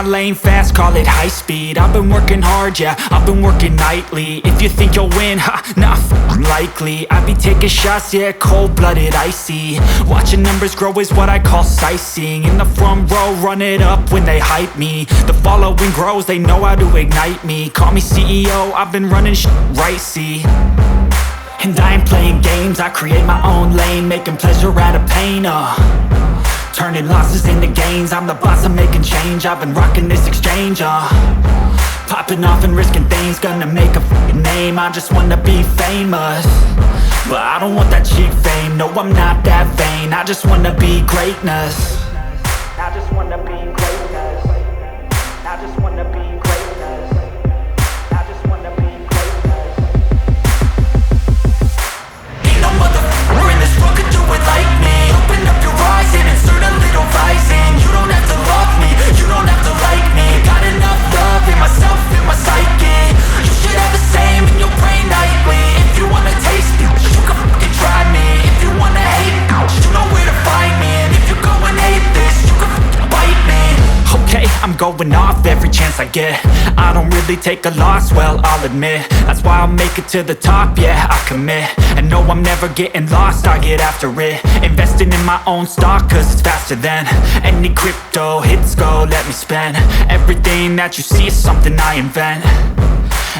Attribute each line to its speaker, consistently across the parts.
Speaker 1: lane fast, call it high speed. I've been working hard, yeah, I've been working nightly. If you think you'll win, not likely. I be taking shots, yeah, cold-blooded, icy. Watching numbers grow is what I call sightseeing. In the front row, run it up when they hype me. The following grows, they know how to ignite me. Call me CEO, I've been running right, see. And I ain't playing games, I create my own lane, making pleasure out of pain, turning losses into gains. I'm the boss, I'm making change. I've been rocking this exchange, popping off and risking things. Gonna make a f***ing name. I just wanna be famous, but I don't want that cheap fame. No, I'm not that vain. I just wanna be greatness. I just wanna be greatness. I just wanna be greatness. I just wanna be greatness. Ain't no motherfucker in this world could do it like me. Open up your eyes and insert a little rising. You don't have to love me, you don't have to like me. Got enough love in myself, in my psyche. You should have the same in your brain nightly. If you wanna taste me, you can fucking try me. If you wanna hate me, you know where to find me. And if you go and hate this, you can fucking bite me. Okay, I'm going off every chance I get. I don't really take a loss, well, I'll admit. That's why I'll make it to the top, yeah, I commit. And no, I'm never getting lost, I get after it. Investing in my own stock, cause it's faster than any crypto hits go, let me spend. Everything that you see is something I invent,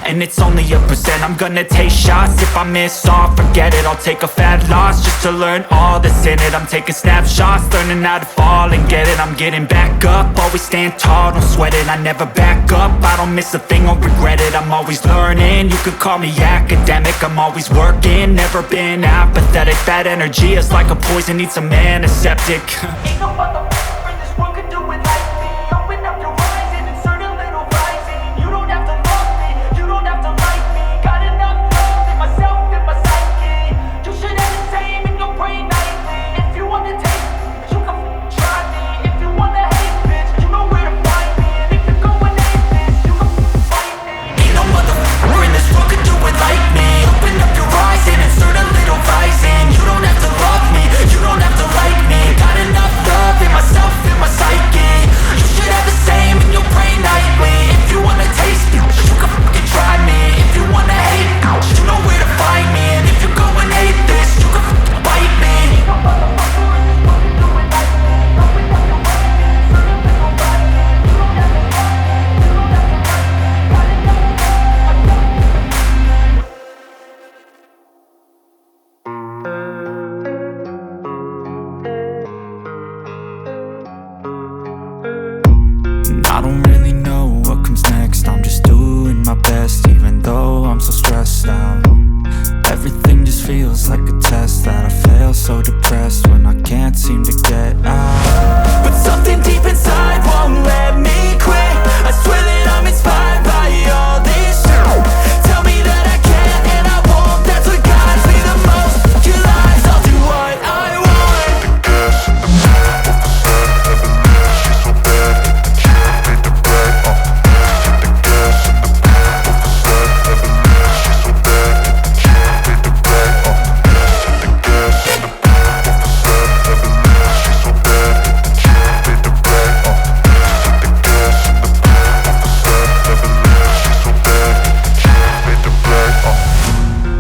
Speaker 1: and it's only a percent. I'm gonna take shots, if I miss all, forget it. I'll take a fat loss just to learn all that's in it. I'm taking snapshots, learning how to fall and get it. I'm getting back up, always stand tall, don't sweat it. I never back up, I don't miss a thing or regret it. I'm always learning, you could call me academic. I'm always working, never been apathetic. That energy is like a poison, needs some antiseptic. Ain't no motherfucker in this world could do it like me. Open up your eyes and insert a little rising. You don't have to love me, you don't have to like me. Got enough love in myself, in my psyche. You should have the same in your brain nightly. If you wanna taste me, you can try me. If you wanna hate bitch, you know where to find me. And if you go and hate this, you can fight me. Ain't no motherfucker in this world could do it like me. Open up your eyes and insert a little rising. You don't have to love me, you don't have to like me. Got enough love in myself, in my psyche. You should have the same in your brain nightly. If you wanna taste me, you can fucking try me. If you wanna hate me, you know where to find me. And if you go and hate this, you can fucking bite me. Ain't no motherfucker in this world can do it like me. Open up your eyes and insert a little rising. You don't have to love me, you don't have to like me. Got enough I don't really know what comes next. I'm just doing my best, even though I'm so stressed out. Everything just feels like a test that I fail, so depressed when I can't seem to get out. But something deep inside won't let me quit. I swear that I'm inspired by all this shit. Tell me that I can and I won't. That's what guides me the most. Your lies, I'll do what I want.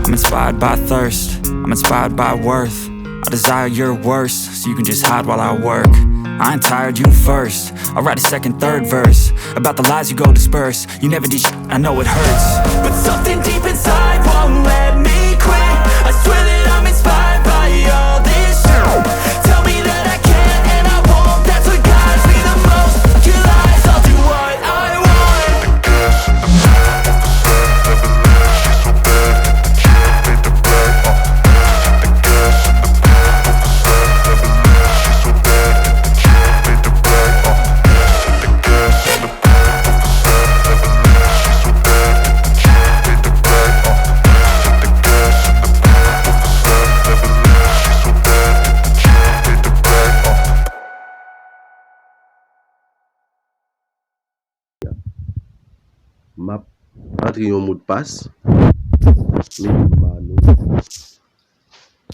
Speaker 1: I'm inspired by thirst, I'm inspired by worth. I desire your worst, so you can just hide while I work. I ain't tired, you first. I'll write a second, third verse about the lies you go disperse. You never did shit, I know it hurts. But something deep inside won't let me quit. I swear that I'm inspired by all this shit. Tell me that I can and I won't. That's what guides me the most. Your lies, I'll do what I want.
Speaker 2: Map entre yon mot de passe.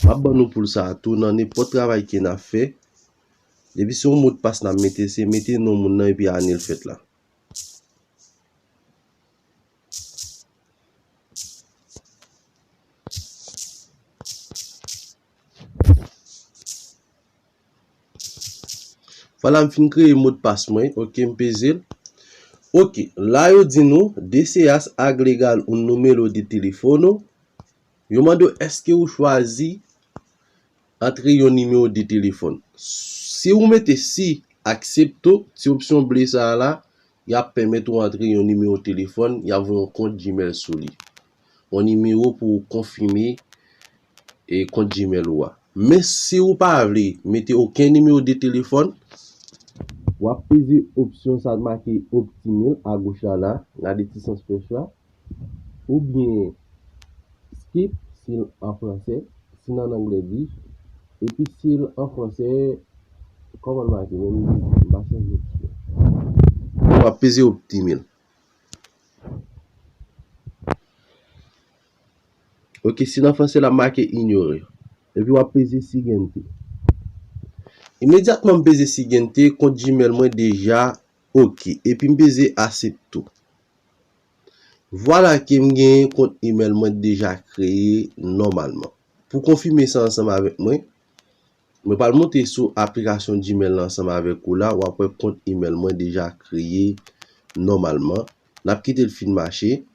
Speaker 2: Map ban nou pou sa tout nan n'importe travail ki n'a fait. Depuis son mot de passe n'a mettez non moun nan et puis anel fait là. Voilà, je fin créer mot de passe moi, OK, m'pese. OK, là yo dit nous DCS ag légal un numéro de téléphone. Yo mando est-ce que vous choisi entre yon numéro de téléphone. Si vous mettez si accepto, si option bleu ça là, il a permettre entrer yon numéro de téléphone, il y a un compte Gmail sur lui. Un numéro pour confirmer et compte Gmail ou. Mais si vous pas voulez mettez aucun numéro de téléphone, ou peser option ça marqué optimal à gauche là, la distance flèche là, ou bien skip si en français, si en anglais dit, et puis si en français, comment on marque même on va peser optimal. OK, si en français la marque ignorer. Et puis on va peser seguinte. Immédiatement peser seguinte, compte Gmail moi déjà OK. Et puis peser accept tout. Voilà que m'gain compte email moi déjà créé normalement. Pour confirmer ça ensemble avec moi, je vais monter sur l'application Gmail ensemble avec vous là, ou après compte email moi déjà créé normalement. N'a quitté le film marché.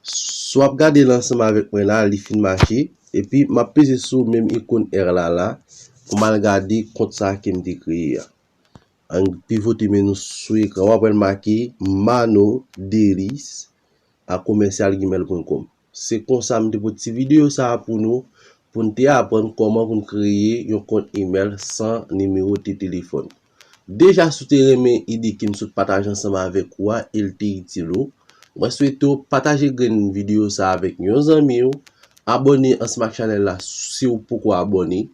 Speaker 2: Soit regarder l'ensemble avec moi là, le film marché et puis m'a peser sur même icône R là pour mal regarder compte ça qui m'était créé. En pivoter menu sur écran, on va marquer Mano Deris à commercial@gmail.com. C'est comme ça me petit vidéo ça pour nous pour nous apprendre comment vous créer un compte email sans numéro de téléphone. Déjà si vous avez idée qui me partage ensemble avec vous, il te utile. Moi souhaite partager une vidéo ça avec vos amis, abonner à ce channel là si vous pourquoi abonner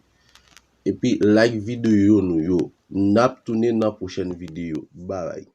Speaker 2: et puis like vidéo nous yo. N'a tourner dans la prochaine vidéo. Bye bye.